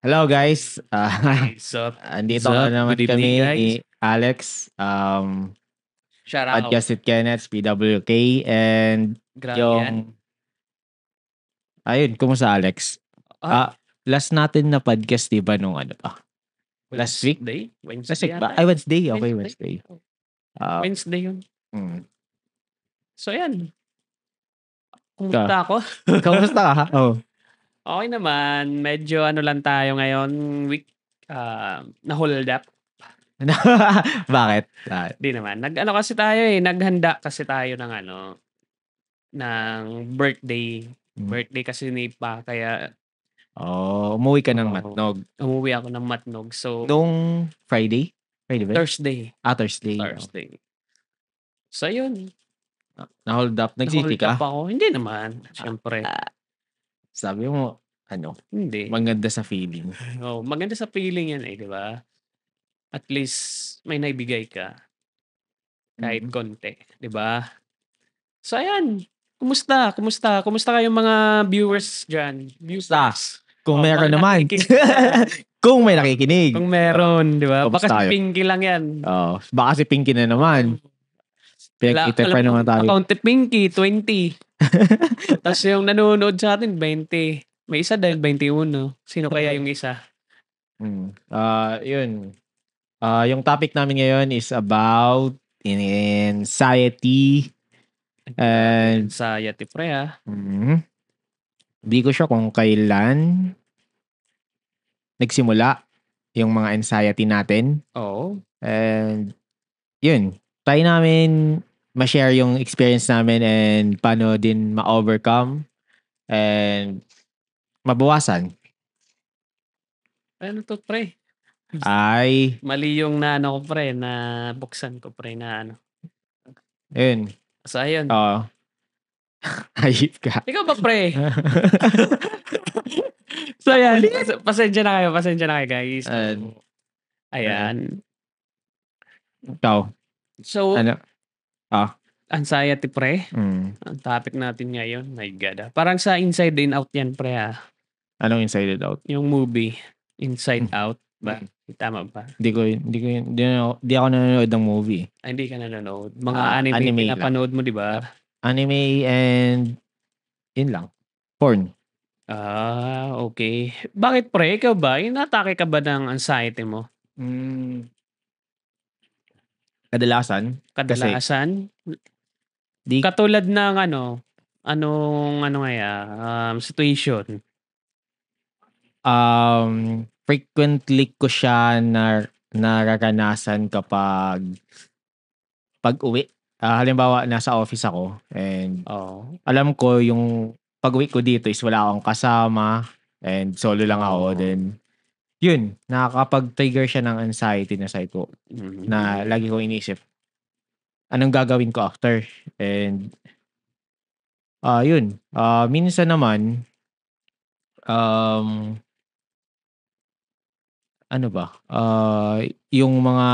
Hello guys. Sup? Andito na naman Good evening, kami ni guys. Alex, Shout out. Podcast with Kenneth, PWK, and Grabe yan. ayun, kumusta Alex? Ah, Last natin na podcast, di ba, nung ano pa? Last week? Last Wednesday week ba? yata. Ay, Wednesday. Okay, Wednesday. Ah, Wednesday yun. mm. So, yan. Ka, Kumusta ako? kamusta ka? Oh. Okay naman. Medyo ano lang tayo ngayon. Week, na-hold up. Bakit? Di naman. Nag-ano kasi tayo naghanda kasi tayo ng ng birthday. Birthday kasi ni Pa. Kaya, Umuwi ka ng oh, Matnog. umuwi ako ng Matnog. So, Nung Friday? Friday ba? Thursday. Thursday. Thursday. So, yun. Na-hold up. Nagsisi Na-hold up ka? ako. Hindi naman. Siyempre. Sabi mo, Hindi. maganda sa feeling. Maganda sa feeling yan di ba? At least may naibigay ka kahit konti, di ba? So ayan, kumusta kayong mga viewers diyan? Viewers. Kung meron mga naman. nakikinig. Kung may nakikinig. Kung meron, di ba? Kamusta Baka si tayo? Pinky lang yan. Baka si Pinky na naman. Alam Pinag-itipan mo, naman tayo. account ni Pinky, 20. Tapos yung nanonood sa atin, 20. May isa dahil 21. Sino kaya yung isa? Yun. Yung topic namin ngayon is about anxiety. And Anxiety pre Hindi ko sure kung kailan nagsimula yung mga anxiety natin. Oo. And yun, try namin ma-share yung experience namin and paano din ma-overcome and mabawasan. Ano to pre? Ay, Mali yung ko pre, na buksan ko pre na ano. yun. So ayun. Hayip ka. Ikaw ba pre? So ayan, pasensya na kayo guys. Ayan. Ikaw. So, ano? Anxiety pre. Ang topic natin ngayon, my God. Parang sa Inside and Out yan pre Anong Inside and Out? Yung movie, Inside Out ba? Tama ba? Hindi ako nanonood ng movie. Hindi ka nanonood. Mga anime pinapanood mo, di ba? Anime and yun lang. Porn. Okay. Bakit pre? Ikaw ba? Inatake ka ba ng anxiety mo? Kadalasan? Katulad ng situation? Frequently ko siya nararanasan kapag pag-uwi. Halimbawa, nasa office ako and alam ko yung pag-uwi ko dito is wala akong kasama and solo lang ako. Then, yun, nakakapag-trigger siya ng anxiety na side ko na lagi ko inisip. Anong gagawin ko after? And, yun. Minsan naman, ano ba? Yung mga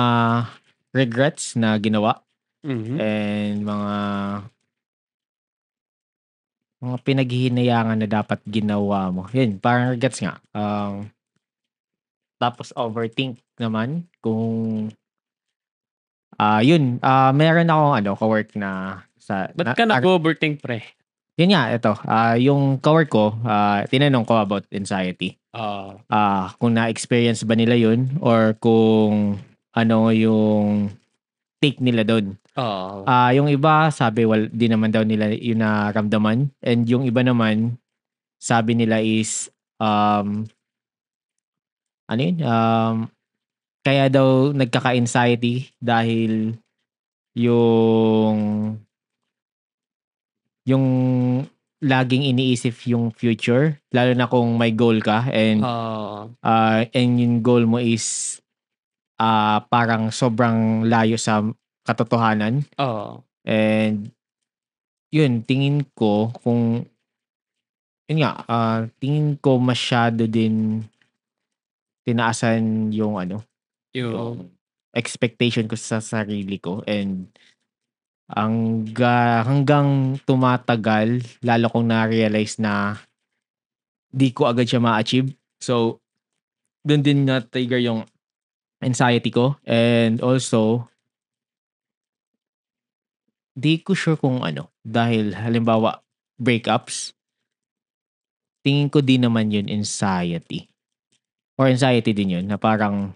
regrets na ginawa and mga pinaghihinayangan na dapat ginawa mo. Yun, parang regrets nga. Tapos overthink naman kung yun, meron akong ka-work na Ba't ka nag-overthink pre? Yun nga, ito. Yung ka-work ko, tinanong ko about anxiety. Kung na-experience ba nila yun or kung ano yung take nila doon. Yung iba sabi di naman daw nila yun naramdaman, and yung iba naman sabi nila is kaya daw nagkaka-anxiety dahil yung laging iniisip yung future, lalo na kung may goal ka and yung goal mo is parang sobrang layo sa katotohanan. And yun, tingin ko tingin ko masyado din tinaasan yung expectation ko sa sarili ko, and hanggang tumatagal, lalo kong na-realize na di ko agad siya ma-achieve. So, dun din na-trigger yung anxiety ko. And also, di ko sure kung ano, dahil halimbawa, breakups, tingin ko din naman yun anxiety. Or anxiety din yun, na parang,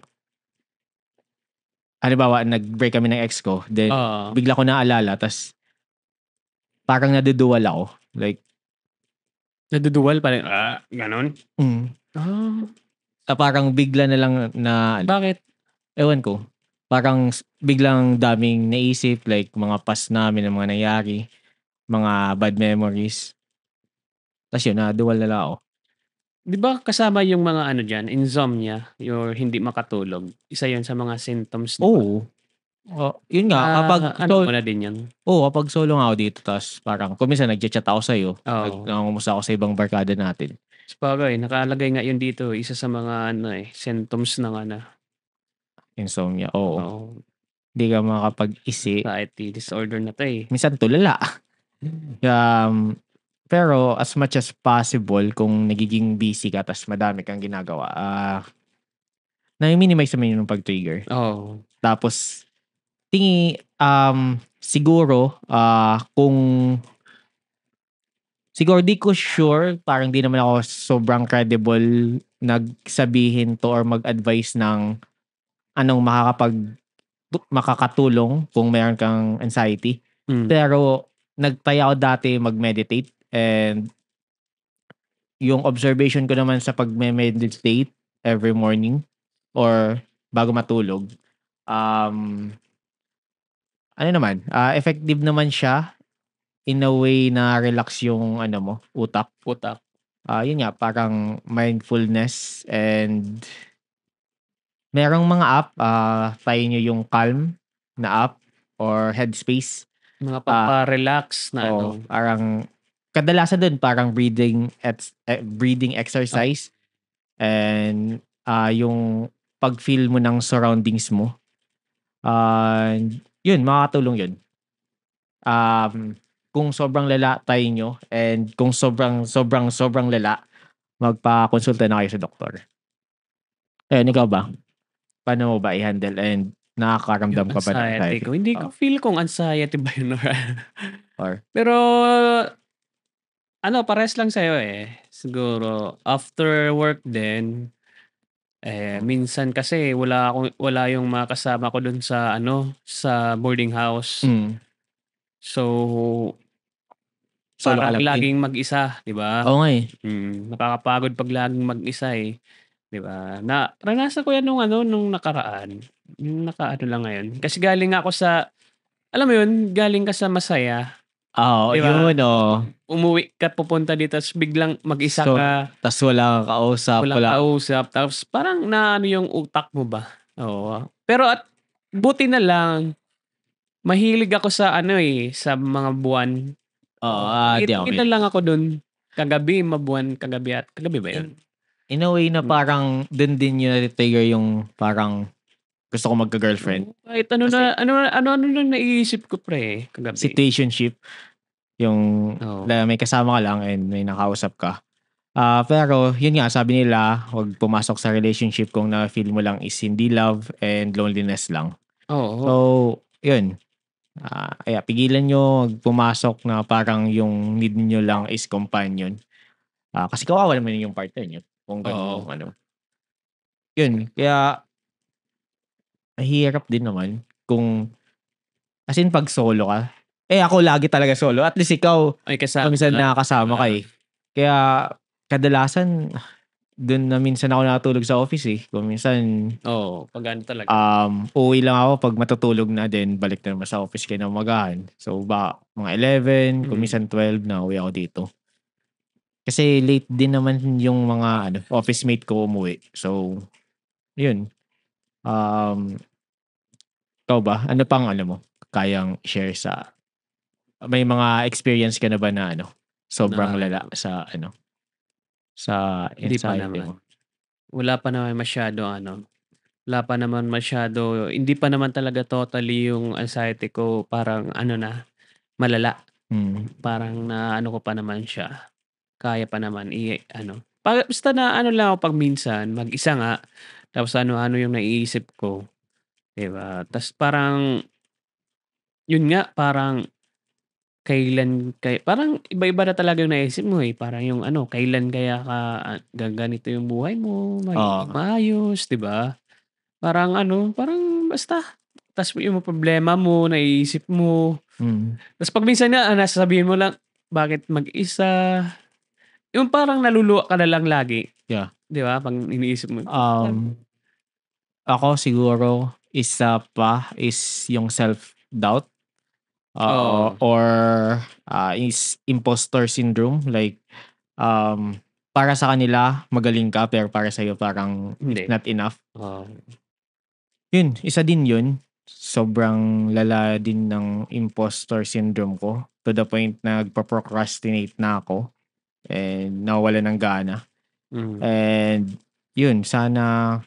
halimbawa, nag-break kami ng ex ko, then, Oo. bigla ko naalala, tas, parang naduduwal ako. Like, Naduduwal parang, gano'n? Ah, parang bigla na lang na, bakit? ewan ko, parang biglang daming naisip, like, mga past namin, ng mga nangyari, mga bad memories. Tas yun, naduwal na lang ako. 'Di ba kasama yung mga ano diyan, insomnia, your hindi makatulog, isa yun sa mga symptoms, 'di ba? Oo. Yun nga, kapag Ano mo na din yun? kapag solo nga ako dito, tas parang kung minsan nagcha-chat ako sa'yo, Oo. nangungumusta ako sa ibang barkada natin. Sabagay nakalagay nga yun dito, isa sa mga ano, symptoms ng ano, Insomnia, oo. oo, Hindi ka makapag-isip. anxiety disorder na 'to, eh. Minsan tulala. Pero as much as possible, kung nagiging busy ka tas madami kang ginagawa, nami-minimize naman yun yung pag-trigger. Oo. Tapos, siguro, siguro di ko sure, parang di naman ako sobrang credible nagsabihin to or mag-advise ng anong makakatulong kung meron kang anxiety. Hmm. Pero nag-try ako dati mag-meditate, and yung observation ko naman sa pagme-meditate every morning or bago matulog, um, ano naman, effective naman siya in a way na relax yung ano mo, utak. Utak. Yun nga, parang mindfulness, and merong mga app, try nyo yung Calm na app or Headspace. Mga pampa-relax na Oo, ano. parang kadalasan dun parang breathing exercise, and yung pag-feel mo ng surroundings mo. Yun, makakatulong yun. Kung sobrang lala, try nyo, and kung sobrang lala, magpakonsulta na kayo sa doktor. Ikaw ba? Paano mo ba i-handle, and Yung nakakaramdam ka ba ng anxiety anxiety? ko, hindi ko feel kung anxiety ba yun or Or pero ano, parehas lang sa'yo, eh. Siguro after work din, minsan kasi wala yung mga kasama ko dun sa ano, sa boarding house. mm, So, solo ka parang lang din? laging mag-isa, 'di ba? Oo nga, eh. Nakakapagod 'pag laging mag-isa, eh, 'di ba? Naranasan ko 'yan nung ano, nung nakaraan, yung naka-ano lang ngayon. Kasi galing ako sa alam mo yun, galing ka sa masaya, Oo, 'di ba? yun, oo. Umuwi ka papunta dito ta's biglang mag-isa So, ka, tas wala kang kausap, walang wala. kausap, tapos parang naano yung utak mo ba, oo. Pero at buti na lang, mahilig ako sa ano, sa mga buwan. Oo, Oo, di ako ngiti-ngitan lang mahilig. ako dun, kagabi mabuwan, kagabi at kagabi ba yun? In a way na Hmm, parang dun din yung nati-trigger yung parang gusto ko magka-girlfriend. oo, kahit ano Kasi na ano na naiisip ko pre, kagabi. situationship, yung Oo, may kasama ka lang and may nakausap ka. Pero yun nga, sabi nila, huwag pumasok sa relationship kung na-feel mo lang is hindi love and loneliness lang. oo, So, yun. Kaya pigilan nyo pumasok na parang yung need nyo lang is companion. Kasi kawawa naman yung partner nyo kung ganun yung oo. ano. Yun, kaya mahirap din naman kung as in 'pag solo ka. Ako lagi talaga solo. At least ikaw May kasama minsan ka, 'di nakakasama ba? ka, eh. Kaya kadalasan dun na minsan ako nakatulog sa office, eh. Kung minsan, Oo, 'pag ano talaga. uuwi lang ako 'pag matutulog na, din balik na naman sa office kinaumagahan. So, mga 11, kung Mm, minsan 12 na uuwi ako dito. Kasi late din naman yung mga ano, office mate ko umuwi. So, yun. Um, ikaw ba? Ano pang ano mo, kayang share sa may mga experience ka na ba na ano, sobrang na lala sa ano, sa hindi pa anxiety naman. mo? Wala pa naman masyadong ano, wala pa naman masyado hindi pa naman talaga totally yung anxiety ko parang ano na, malala. Mm. Parang naano ko pa naman siya, kaya pa naman ano. Basta na ano lang ako 'pag minsan, mag-isa nga, tapos ano-ano yung naiisip ko, 'di ba? Ta's parang, yun nga, parang parang iba-iba na talaga yung naisip mo, eh. Parang yung ano, kailan kaya gaganito yung buhay mo, magiging Oo. maayos, 'di ba? Parang ano, parang basta ta's yung problema mo naiisip mo. Mm. Ta's 'pag minsan nga sasabihin mo lang, "Bakit mag-isa?" Yung parang naluluwa ka na lang lagi, Yeah. 'di ba, 'pag iniisip mo. Um, Ako siguro isa pa is yung self-doubt, Oo, or, is imposter syndrome like, um, para sa kanila magaling ka pero para sa'yo parang it's hindi. not enough. Oo, Yun, isa din yun. Sobrang lala din ng imposter syndrome ko to the point na nagpo-procrastinate na ako and nawawalan ng gana. hmm, And yun, sana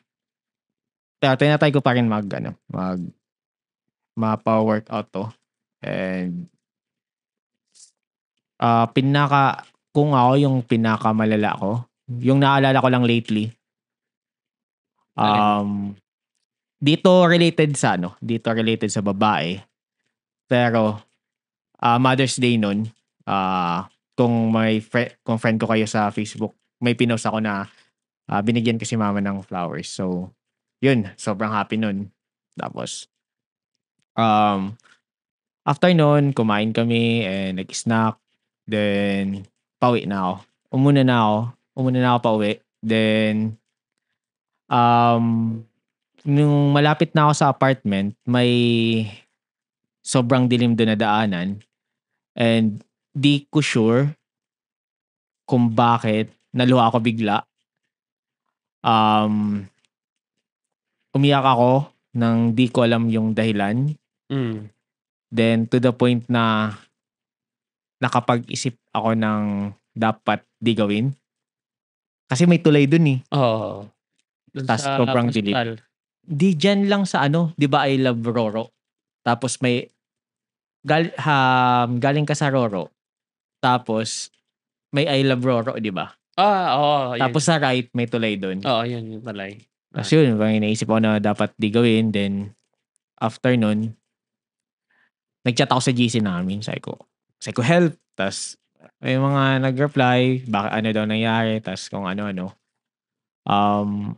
tinatry ko pa rin mag-ano, mapa-workout 'to. And, kung ako yung pinakamalala ko, yung naalala ko lang lately, alin? um, dito related sa babae. Pero, Mother's Day nun, kung friend ko kayo sa Facebook, may pinost ako na, binigyan ko si mama ng flowers. So, yun, sobrang happy nun. Tapos, um, after nun, kumain kami and nag-snack. Then, pauwi na ako. Umuna na ako pauwi. Then, um, nung malapit na ako sa apartment, may sobrang dilim doon na daanan. And di ko sure kung bakit naluha ako bigla. Um, Umiyak ako nang di ko alam yung dahilan. Hmm, Then, to the point na nakapag-isip ako ng dapat di gawin. Kasi may tulay dun eh. oo, dun Tas sa sobrang dilim. postal. Di dyan lang sa ano, di ba I love Roro? Tapos may, galing ka sa Roro. Tapos may I love Roro, di ba? Oo, Tapos yun. sa right, may tulay dun. Oo, yun yung tulay. Tapos yun, parang naisip ko na dapat di gawin. Then, after nun, nag-chat ako sa GC namin. Sabi ko, help. Tapos, may mga nag-reply, bakit ano daw nangyari, tapos kung ano-ano. Um,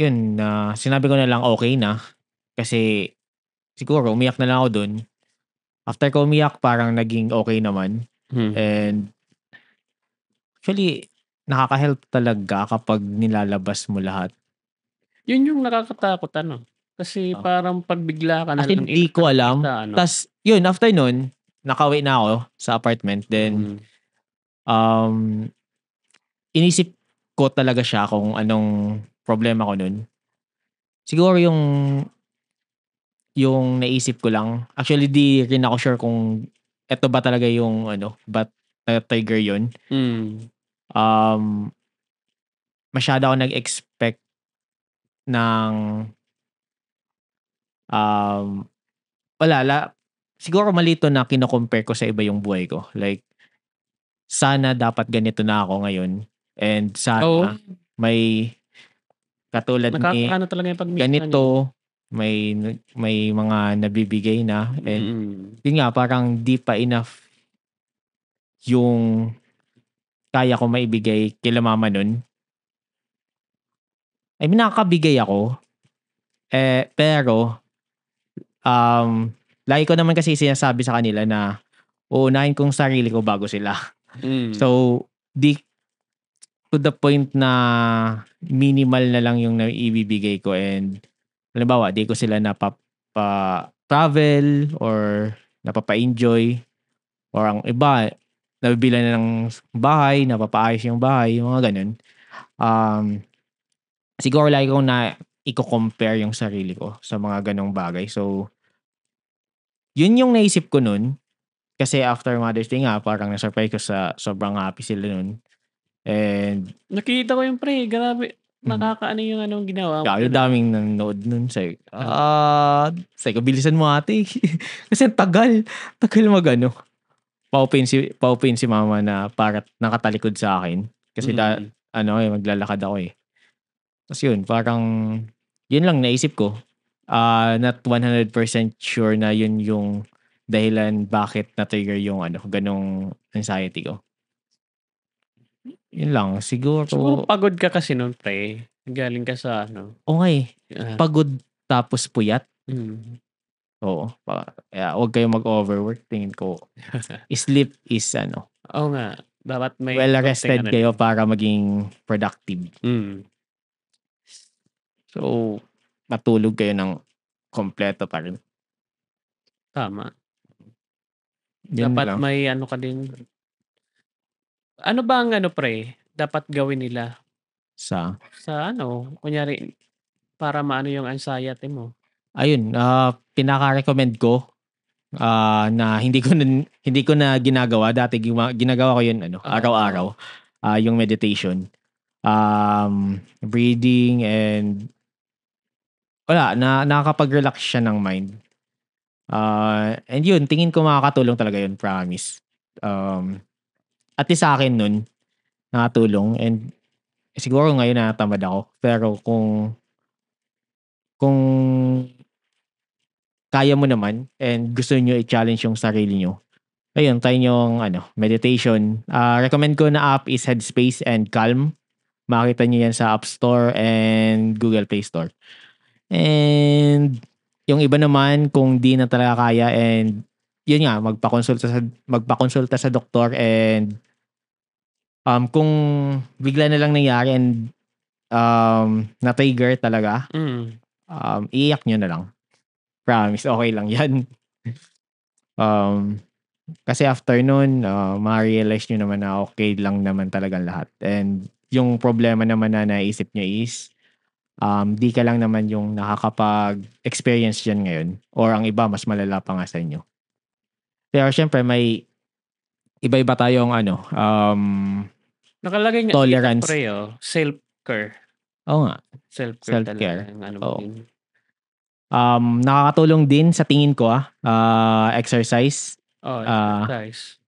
Yun, sinabi ko na lang okay na. Kasi, siguro, umiyak na lang ako dun. After ko umiyak, parang naging okay naman. Hmm. And, actually, nakaka-help talaga kapag nilalabas mo lahat. Yun yung nakakatakot ano, kasi Oh. parang 'pag bigla ka na Kasi lang di ko alam. mag-isa ano. Tas, yun, after nun, nakauwi na ako sa apartment. Then, Mm. um, inisip ko talaga siya kung anong problema ko nun. Siguro yung naisip ko lang, actually di rin ako sure kung eto ba talaga yung ano, ba't na-trigger yun. Hmm. Um, Masyado ako nag-expect ng, um, wala, siguro mali to na kino-compare ko sa iba yung buhay ko. Like, sana dapat ganito na ako ngayon and Oo, sana may katulad ni nakakaano talaga yung 'pag minsan, eh. ganito, may mga nabibigay na and Mm. yun nga parang di pa enough yung kaya ko maibigay kila mama nun. I mean nakakabigay ako, pero, lagi ko naman kasi sinasabi sa kanila na uunahin ko sarili ko bago sila. Hmm. So, di to the point na minimal na lang yung naibibigay ko and halimbawa di ko sila napapa-travel or napapa-enjoy or ang iba nabibilhan na ng bahay, napapaayos yung bahay, yung mga gano'n. Um, Siguro lagi kong na iko-compare yung sarili ko sa mga gano'ng bagay. So, yun yung naisip ko nun kasi after Mother's Day nga parang na-surprise ko sa sobrang happy sila nun and Nakita ko yun pre, grabe mhm. nakakaano yung anong ginawa mo Grabe dun, ah. daming nanonood nun Oo. sabi ko bilisan mo ate kasi ang tagal mag-ano. Pa-open si mama na para nakatalikod sa akin kasi Mm. maglalakad ako eh. Tapos yun, parang, yun lang naisip ko. Not 100% sure na yun yung dahilan bakit na-trigger yung ganong anxiety ko. Yun lang, Siguro siguro, pagod ka kasi nun pre. Galing ka sa okay, ah, pagod tapos puyat. mm. Oo, kaya huwag kayong mag-overwork, tingin ko. Sleep is Oo nga, dapat may well konting rested kayo din. para maging productive. Mm, So, matulog kayo ng kompleto pa rin. tama. Yun Dapat lang. may ka din. Ano ba ang pre, dapat gawin nila Sa sa kunyari para maano yung anxiety mo? ayun, pinaka-recommend ko na hindi ko na ginagawa dati, ginagawa ko yun Oo. araw-araw, yung meditation. Breathing and wala nakakapag-relax siya ng mind. And yun, tingin ko makakatulong talaga yun, promise. At least sa akin nun, nakatulong, and siguro ngayon natatamad ako. Pero kung kaya mo naman and gusto niyo i-challenge yung sarili niyo, ayun, try niyo yung meditation. Recommend ko na app is Headspace and Calm. Makita niyo yan sa App Store and Google Play Store. And yung iba naman, kung di na talaga kaya, and yun nga, magpakonsulta sa doktor, and kung bigla na lang nangyari and na-trigger talaga, Mm. iiyak nyo na lang. Promise, okay lang yan. Kasi after nun, ma-realize nyo naman na okay lang naman talagang lahat. And yung problema naman na naisip nyo is, di ka lang naman yung nakakapag-experience dyan ngayon. Or ang iba, mas malala pa nga sa inyo. Pero syempre, may iba-iba tayong Nakalagay nga dito tolerance. pre self-care. Oo nga, Self-care talaga self-care. yung mo Oo. din. Nakakatulong din sa tingin ko exercise. Exercise.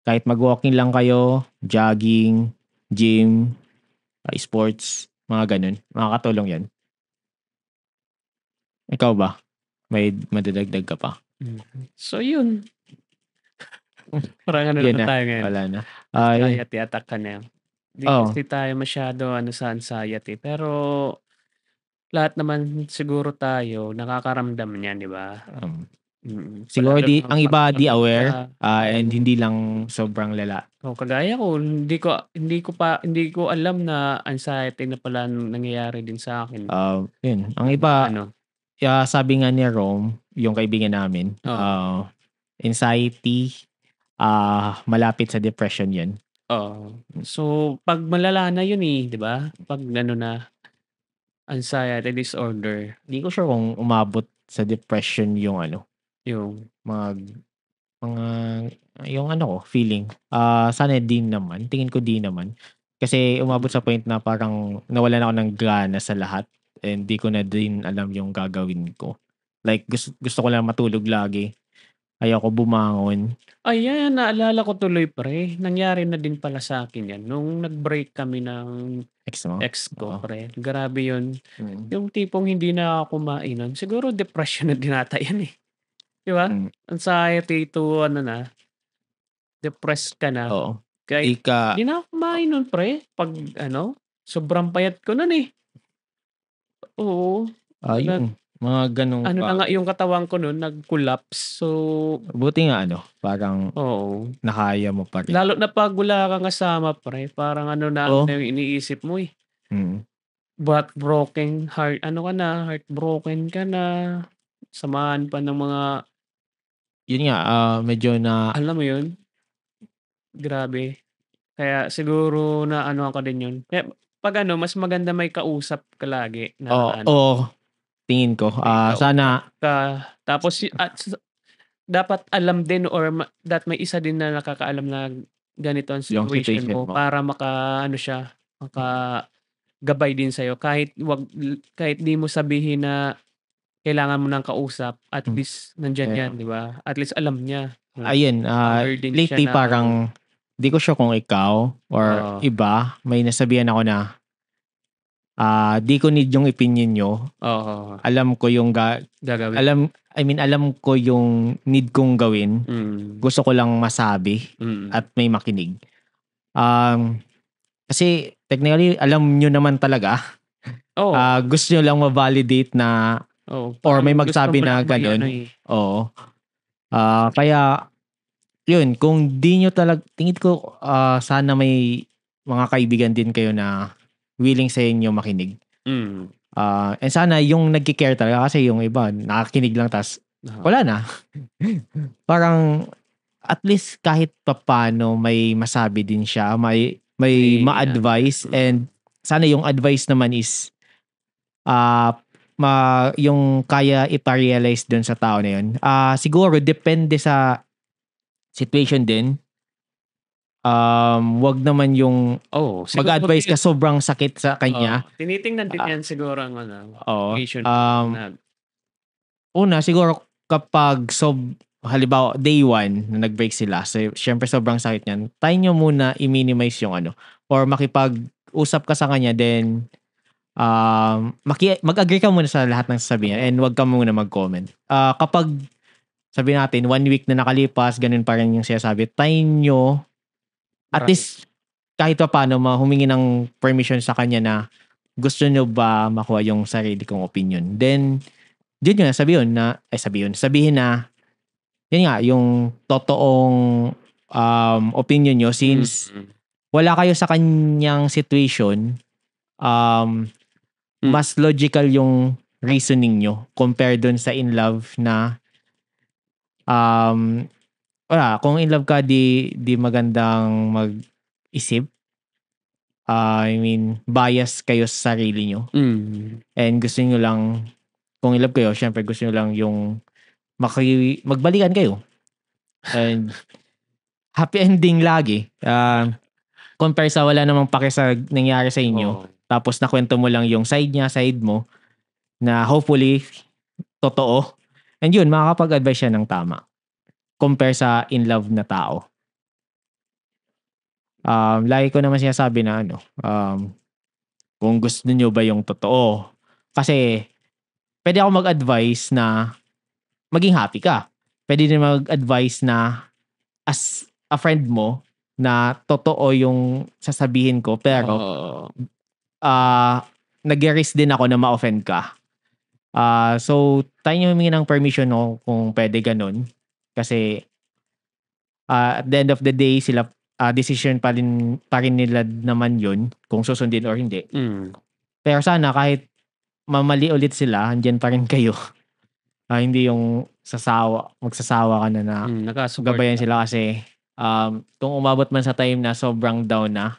Kahit mag-walking lang kayo, jogging, gym, sports, mga ganun. Makakatulong yan. Ikaw ba? May madadagdag ka pa? So yun. Parang Yun na na, tayo ngayon. wala na. Anxiety attack ka na. Di kasi tayo masyado sa anxiety. Pero lahat naman siguro tayo nakakaramdam niyan, di ba? Siguro ang iba di aware, ka. and hindi lang sobrang lala. Kagaya ko, hindi ko alam na anxiety na pala nangyayari din sa akin. Yun. Ang iba, sabi nga ni Rome, yung kaibigan namin, anxiety, malapit sa depression yan. So, pag malala na yun di ba? Pag na, anxiety disorder. Hindi ko sure kung umabot sa depression yung Yung yung ko, feeling. Sana din naman. Tingin ko di naman. Kasi umabot sa point na parang nawalan ako ng gana sa lahat, and di ko na din alam yung gagawin ko. Like, gusto ko lang matulog lagi. Ayoko bumangon. Ayan, naalala ko tuloy pre. Nangyari na din pala sa akin yan. Nung nag-break kami ng ex ko pre. Grabe yun. Yung tipong hindi na ako kumain nun. Siguro depression na dinata yan eh. Di ba? Anxiety to depressed ka na. Oo. Kahit di na ako kumain nun pre. Pag sobrang payat ko nun eh. Oo. Yun. Mga ganong na nga yung katawan ko nun, nag-collapse. So, buti nga parang nakaya mo pa rin. lalo na pag wala kang kasama pre, parang na yung iniisip mo eh. Broken heart, heartbroken ka na. Samahan pa ng mga, yun nga, medyo na, alam mo yun, grabe. Kaya siguro na ako din yun. Kaya pag mas maganda may kausap ka lagi na tingin ko. Sana, tapos dapat alam din or may isa din na nakakaalam na ganito ang situation mo para makagabay din sa'yo. Kahit di mo sabihin na kailangan mo ng kausap, at least nandiyan yan, di ba? At least alam niya. ayun, Aware din siya lately na parang 'di ko sure kung ikaw or Oo. iba, may nasabihan ako na, 'di ko need yung opinion niyo. Oo. Alam ko yung Gagawin. alam ko yung need kong gawin. Mm. Gusto ko lang masabi Mm. at may makinig. Kasi technically alam niyo naman talaga, Oo. gusto niyo lang ma-validate na Oo, or may parang gusto magsabi mo na lang gano'n. ano, eh. Oo. Kaya yun, kung di niyo tingin ko, sana may mga kaibigan din kayo na willing sa inyo makinig. Mm. And sana yung nagke-care talaga kasi yung iba nakikinig lang ta's Oo. wala na. Parang at least kahit papaano may masabi din siya, may Ano, ma-advice and sana yung advice naman is, ah, yung kaya ipa-realize dun sa tao na yun. Siguro depende sa situation din. Wag naman yung Oo, siguro mag-a-advice ka sobrang sakit sa oo, kanya. tinitingnan din Ah, 'yan siguro ang ano, oo. situation mo na Una siguro kapag halimbawa day one na nag-break sila, so siyempre sobrang sakit niyan, try niyo muna i-minimize yung ano or makipag-usap ka sa kanya then, mag-agree ka muna sa lahat ng sasabihin and wag ka muna mag-comment. Kapag sabihin natin 1 week na nakalipas ganun pa rin yung sinasabi, try niyo at parang least kahit papaano humingi ng permission sa kanya na gusto niyo ba makuha yung sarili kong opinion. Then, yun nga sabihin na yun nga yung totoong, opinion niyo since mm. wala kayo sa kanyang situation, um, Hmm. mas logical yung reasoning niyo compare dun sa in love na, um, wala kung in love ka di magandang mag-isip. I mean bias kayo sa sarili niyo Mm. and gusto niyo lang kung in love kayo siyempre gusto niyo lang yung magbalikan kayo and happy ending lagi. Compare sa wala namang pake sa nangyari sa inyo, Oo. tapos nakwento mo lang yung side niya, side mo, na hopefully totoo. And yun, makakapag-advice siya ng tama. Compare sa in love na tao. Lagi ko naman sinasabi na ano, kung gusto niyo ba yung totoo. Kasi pwede ako mag-advice na maging happy ka. Pwede din mag-advice na as a friend mo na totoo yung sasabihin ko pero Oo. nag-risk din ako na ma-offend ka. So tayo yung humingi ng permission no, kung pwede ganun. Kasi at the end of the day, decision pa rin nila naman yun kung susundin or hindi. Mm. Pero sana kahit mamali ulit sila, andyan pa rin kayo. Hindi yung magsasawa ka na Naka-support gabayan lang. sila kasi kung umabot man sa time na sobrang down na,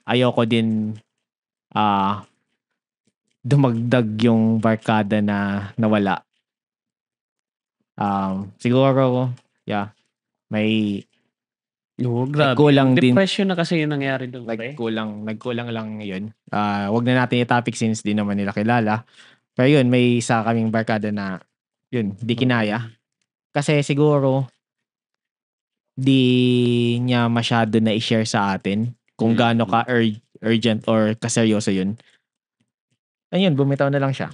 ayoko din dumagdag yung barkada na nawala. Siguro, yeah, may Oo, grabe yung nagkulang din, depression na kasi yung nangyari dun, pre. nagkulang lang yun. Wag na natin i-topic since di naman nila kilala. Pero yun, may isa kaming barkada na yun, di Oo. kinaya. Kasi siguro, di niya masyado na i-share sa atin kung gaano Mm. ka urgent or kaseryoso yun. Ayun, bumitaw na lang siya.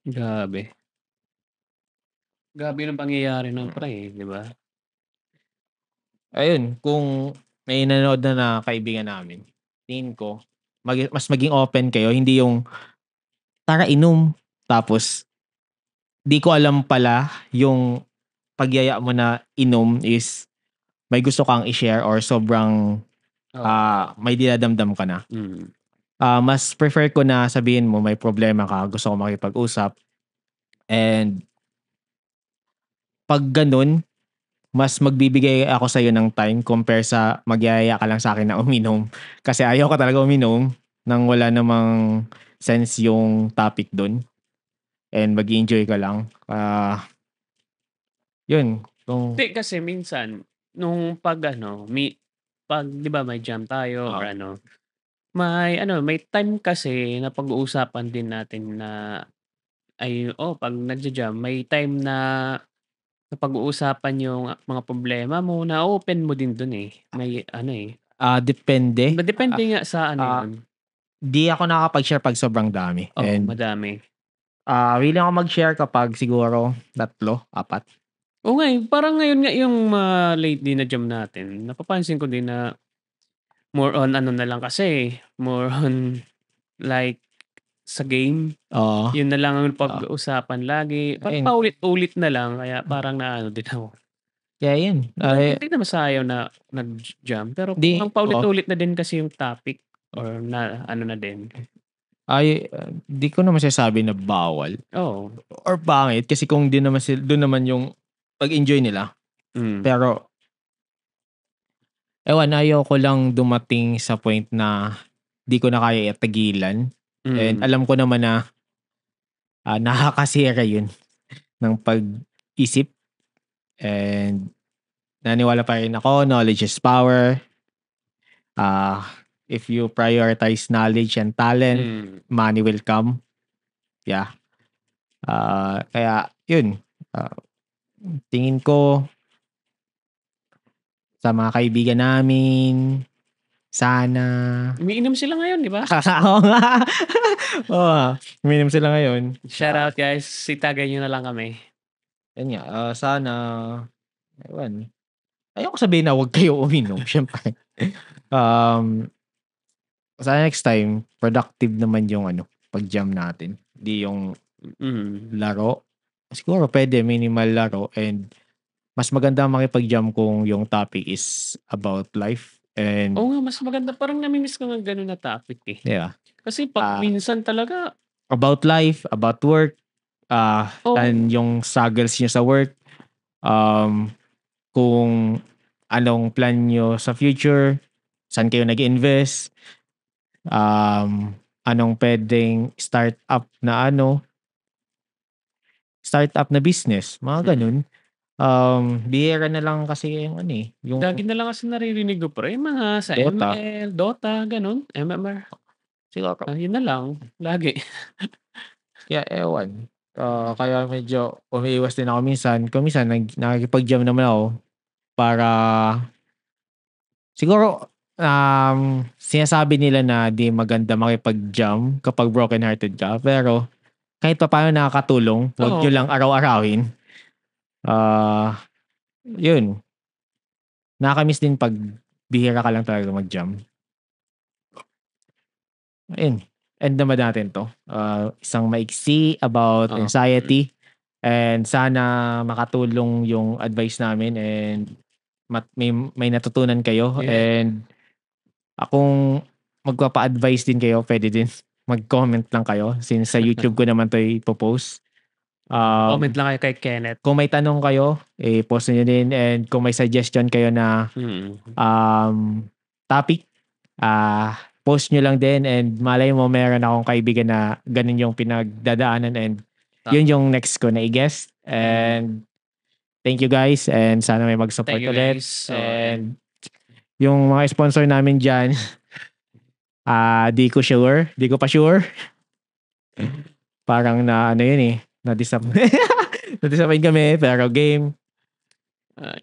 Grabe. Grabe yung pangyayari nun, pre, 'di ba? Ayun, kung may nanonood na kaibigan namin, tingin ko mas maging open kayo, hindi yung, "Tara inom." Tapos 'di ko alam pala yung pagyaya mo na inom is may gusto kang i-share or sobrang, Oo. may dinadamdam ka na. Mm. Mas prefer ko na sabihin mo may problema ka, gusto ko makipag-usap and 'pag gano'n, mas magbibigay ako sa'yo ng time compare sa magyayaya ka lang sa'kin na uminom. Kasi ayaw ko talaga uminom nang wala namang sense yung topic dun and mag-e-enjoy ka lang. Yun kung 'Di kasi minsan nung 'pag ano, 'pag 'di ba may jam tayo or oo, ano, may time kasi na pag-uusapan din natin na 'pag nagja-jam may time na napag-uusapan yung mga problema mo, na-open mo din dun eh. May ano eh. Depende. Depende nga sa ano Ah, yun. Di ako nakakapag-share pag sobrang dami. Oo, And madami. willing ako mag-share kapag siguro 3, 4. Oo nga eh, parang ngayon nga yung lately na jam natin, napapansin ko din na more on ano na lang kasi, more on like sa game. Oo. Yun na lang ang pag-uusapan lagi. Parang Ayun. paulit-ulit na lang kaya parang naano din ako. Kaya yun. Hindi naman sayaw na nag-jam pero parang Oo. paulit-ulit na din kasi yung topic or na ano na din. Di ko naman masasabi na bawal Oo. or pangit kasi kung doon naman yung pag-enjoy nila. Pero ewan, ayoko lang dumating sa point na di ko na kaya itagilan. And alam ko naman na nakakasira yun ng pag-isip. And naniwala pa rin ako, knowledge is power. If you prioritize knowledge and talent, money will come. Yeah. Kaya yun. Tingin ko sa mga kaibigan namin, sana. Umiinom sila ngayon, di ba? Oo nga. Umiinom sila ngayon. Shout out guys, itagay nyo na lang kami. Yan nga, sana, ewan. Ayoko sabihin na huwag kayo uminom, syempre. Sana next time, productive naman yung pag-jam natin. Di yung laro. Siguro pwede, minimal laro. And mas maganda makipag-jam kung yung topic is about life. And Oo nga, mas maganda. Parang namimiss ko nga ganun na topic eh. yeah. Kasi pag minsan talaga, about life, about work, and yung struggles nyo sa work, kung anong plan nyo sa future, saan kayo nag-invest, anong pwedeng startup na business, mga ganun. Bihira na lang kasi yung yung lagi na lang kasi naririnig ko pre, mga sa Dota. ML, Dota, ganun, MMR. Siguro. Yun na lang, lagi. Kaya ewan. Kaya medyo umiiwas din ako minsan. Kung minsan nakikipag-jam naman ako para siguro sinasabi nila na di maganda makipag-jam kapag broken-hearted ka. Pero kahit pa paano nakakatulong, huwag nyo lang araw-arawin. Yun. Nakakamiss din pag bihira ka lang talaga mag-jam. Ayun. End naman natin to. Isang maiksi about anxiety. And sana makatulong yung advice namin and may natutunan kayo. Yeah. And kung magpapa-advise din kayo, pwede din mag-comment lang kayo since sa YouTube ko naman to ipopost. Comment lang kayo kay Kenneth. Kung may tanong kayo, post nyo din. And kung may suggestion kayo na topic, post nyo lang din. And malay mo meron akong kaibigan na ganun yung pinagdadaanan and yun yung next ko na i-guest. And thank you guys and sana may mag-support ulit. And yung mga sponsor namin dyan, di ko pa sure. Parang na yun na-disappoint kami pero game.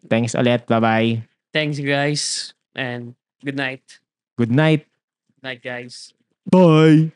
Thanks ulit. Bye-bye. Thanks guys and good night. Good night. Night guys. Bye.